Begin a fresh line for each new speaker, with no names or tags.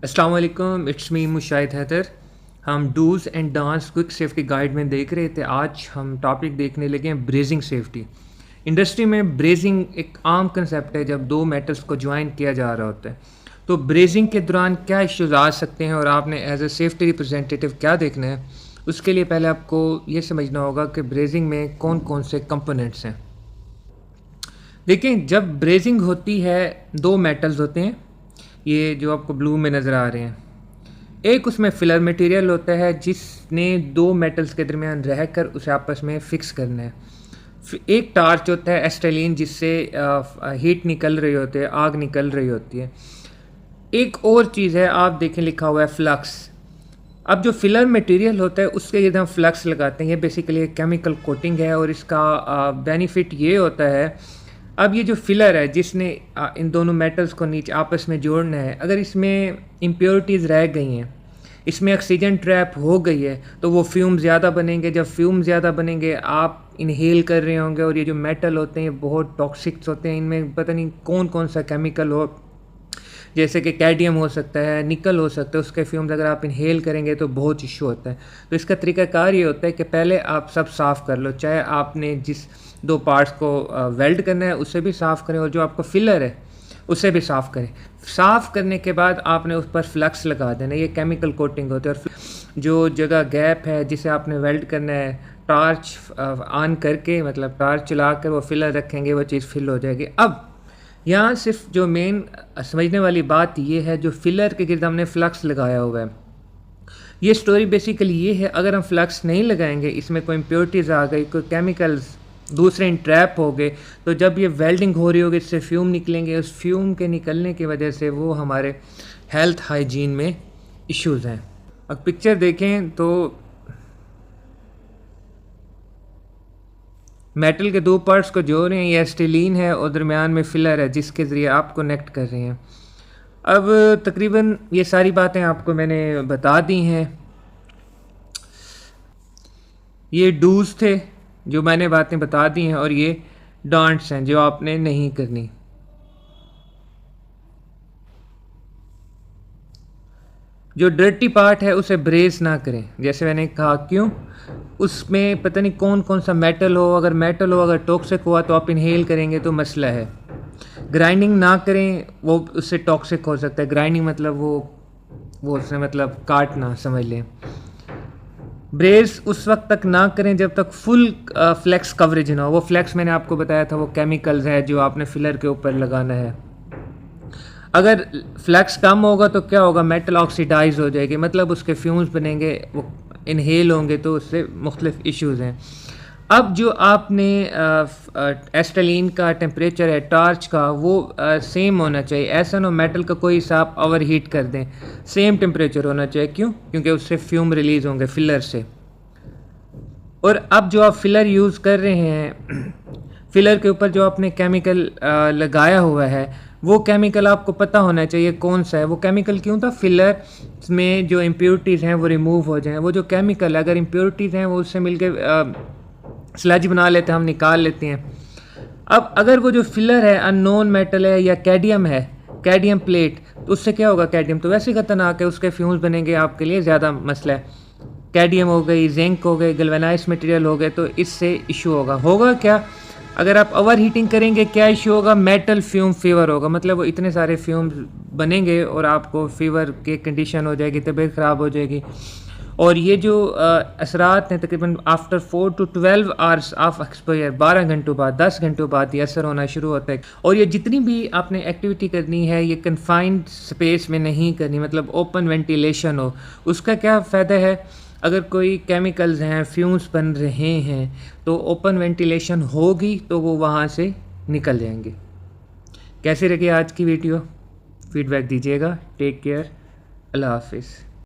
अस्सलाम वालेकुम, it's me Mushahid Haider. हम dos and don'ts quick safety guide में देख रहे थे। आज हम टॉपिक देखने लगे हैं ब्रेजिंग सेफ्टी। इंडस्ट्री में ब्रेजिंग एक आम कंसेप्ट है जब दो मेटल्स को ज्वाइन किया जा रहा होता है। तो ब्रेजिंग के दौरान क्या इश्यूज आ सकते हैं और आपने एज ए सेफ्टी रिप्रेजेंटेटिव क्या देखना है, उसके लिए पहले आपको ये समझना होगा कि ब्रेजिंग में कौन कौन से कंपोनेंट्स हैं। देखिए, जब ब्रेजिंग होती है दो मेटल्स होते हैं, ये जो आपको ब्लू में नज़र आ रहे हैं। एक उसमें फिलर मटेरियल होता है जिसने दो मेटल्स के दरमियान रहकर उसे आपस में फ़िक्स करना है। एक टार्च होता है एस्टेलिन, जिससे हीट निकल रही होती है, आग निकल रही होती है। एक और चीज़ है, आप देखें लिखा हुआ है फ्लक्स। अब जो फिलर मटेरियल होता है उसके जब हम फ्लक्स लगाते हैं, ये बेसिकली एक केमिकल कोटिंग है और इसका बेनिफिट ये होता है, अब ये जो फिलर है जिसने इन दोनों मेटल्स को नीचे आपस में जोड़ना है, अगर इसमें इम्प्योरिटीज़ रह गई हैं, इसमें ऑक्सीजन ट्रैप हो गई है, तो वो फ्यूम ज़्यादा बनेंगे। जब फ्यूम ज़्यादा बनेंगे, आप इनहेल कर रहे होंगे और ये जो मेटल होते हैं बहुत टॉक्सिक्स होते हैं, इनमें पता नहीं कौन कौन सा केमिकल हो, जैसे कि कैडमियम हो सकता है, निकल हो सकता है, उसके फ्यूम्स अगर आप इनहेल करेंगे तो बहुत इशू होता है। तो इसका तरीकाकार ये होता है कि पहले आप सब साफ़ कर लो, चाहे आपने जिस दो पार्ट्स को वेल्ड करना है उसे भी साफ़ करें और जो आपका फिलर है उसे भी साफ़ करें। साफ़ करने के बाद आपने उस पर फ्लक्स लगा देना, ये केमिकल कोटिंग होती है। और जो जगह गैप है जिसे आपने वेल्ड करना है, टॉर्च ऑन करके, मतलब टॉर्च चला कर वो फिलर रखेंगे, वो चीज़ फिल हो जाएगी। अब यहाँ सिर्फ जो मेन समझने वाली बात ये है, जो फिलर के गिर्द हमने फ्लक्स लगाया हुआ है, ये स्टोरी बेसिकली ये है, अगर हम फ्लक्स नहीं लगाएंगे, इसमें कोई इम्प्योरिटीज़ आ गई, कोई केमिकल्स दूसरे इंट्रैप हो गए, तो जब ये वेल्डिंग हो रही होगी इससे फ्यूम निकलेंगे, उस फ्यूम के निकलने की वजह से वो हमारे हेल्थ हाइजीन में इश्यूज़ हैं। अब पिक्चर देखें तो मेटल के दो पार्ट्स को जोड़ रहे हैं, ये एस्टेलिन है और दरमियान में फिलर है जिसके ज़रिए आप कनेक्ट कर रहे हैं। अब तकरीबन ये सारी बातें आपको मैंने बता दी हैं। ये डूज थे जो मैंने बातें बता दी हैं और ये डॉन्ट्स हैं जो आपने नहीं करनी। जो डर्टी पार्ट है उसे ब्रेस ना करें, जैसे मैंने कहा। क्यों? उसमें पता नहीं कौन कौन सा मेटल हो, अगर टॉक्सिक हुआ तो आप इनहेल करेंगे तो मसला है। ग्राइंडिंग ना करें, वो उससे टॉक्सिक हो सकता है। ग्राइंडिंग मतलब वो उससे मतलब काटना समझ लें। ब्रेस उस वक्त तक ना करें जब तक फुल फ्लेक्स कवरेज ना हो। वो फ्लेक्स मैंने आपको बताया था, वो केमिकल्स है जो आपने फिलर के ऊपर लगाना है। अगर फ्लैक्स कम होगा तो क्या होगा, मेटल ऑक्सीडाइज हो जाएगी, मतलब उसके फ्यूम्स बनेंगे, वो इनहेल होंगे, तो उससे मुख्तलिफ इश्यूज़ हैं। अब जो आपने एस्टेलिन का टेम्परेचर है टॉर्च का, वो सेम होना चाहिए। ऐसा ना मेटल का कोई हिसाब ओवर हीट कर दें, सेम टेम्परेचर होना चाहिए। क्यों? क्योंकि उससे फ्यूम रिलीज़ होंगे फिलर से। और अब जो आप फिलर यूज़ कर रहे हैं, फिलर के ऊपर जो आपने केमिकल लगाया हुआ है, वो केमिकल आपको पता होना चाहिए कौन सा है। वो केमिकल क्यों था? फिलर में जो इम्प्योरिटीज़ हैं वो रिमूव हो जाएं। वो जो केमिकल है, अगर इम्प्योरिटीज़ हैं वो उससे मिलके स्लज बना लेते हैं, हम निकाल लेते हैं। अब अगर वो जो फिलर है अननोन मेटल है या कैडमियम है, कैडमियम प्लेट, तो उससे क्या होगा? कैडमियम तो वैसे ही खतरनाक है, उसके फ्यूम्स बनेंगे, आपके लिए ज़्यादा मसला है। कैडमियम हो गई, जिंक हो गए, गैल्वेनाइज्ड मटेरियल हो गए, तो इससे इशू होगा क्या? अगर आप ओवर हीटिंग करेंगे, क्या इशू होगा? मेटल फ्यूम फीवर होगा। मतलब वो इतने सारे फ्यूम बनेंगे और आपको फीवर की कंडीशन हो जाएगी, तबीयत ख़राब हो जाएगी। और ये जो असरात हैं, तकरीबन after 4 to 12 hours of exposure, 12 घंटों बाद, 10 घंटों बाद ये असर होना शुरू होता है। और ये जितनी भी आपने एक्टिविटी करनी है, ये कन्फाइंड स्पेस में नहीं करनी, मतलब ओपन वेंटिलेशन हो। उसका क्या फ़ायदा है? अगर कोई केमिकल्स हैं, फ्यूम्स बन रहे हैं, तो ओपन वेंटिलेशन होगी तो वो वहाँ से निकल जाएंगे। कैसे लगी आज की वीडियो? फीडबैक दीजिएगा। Take care. अल्लाह हाफिज़।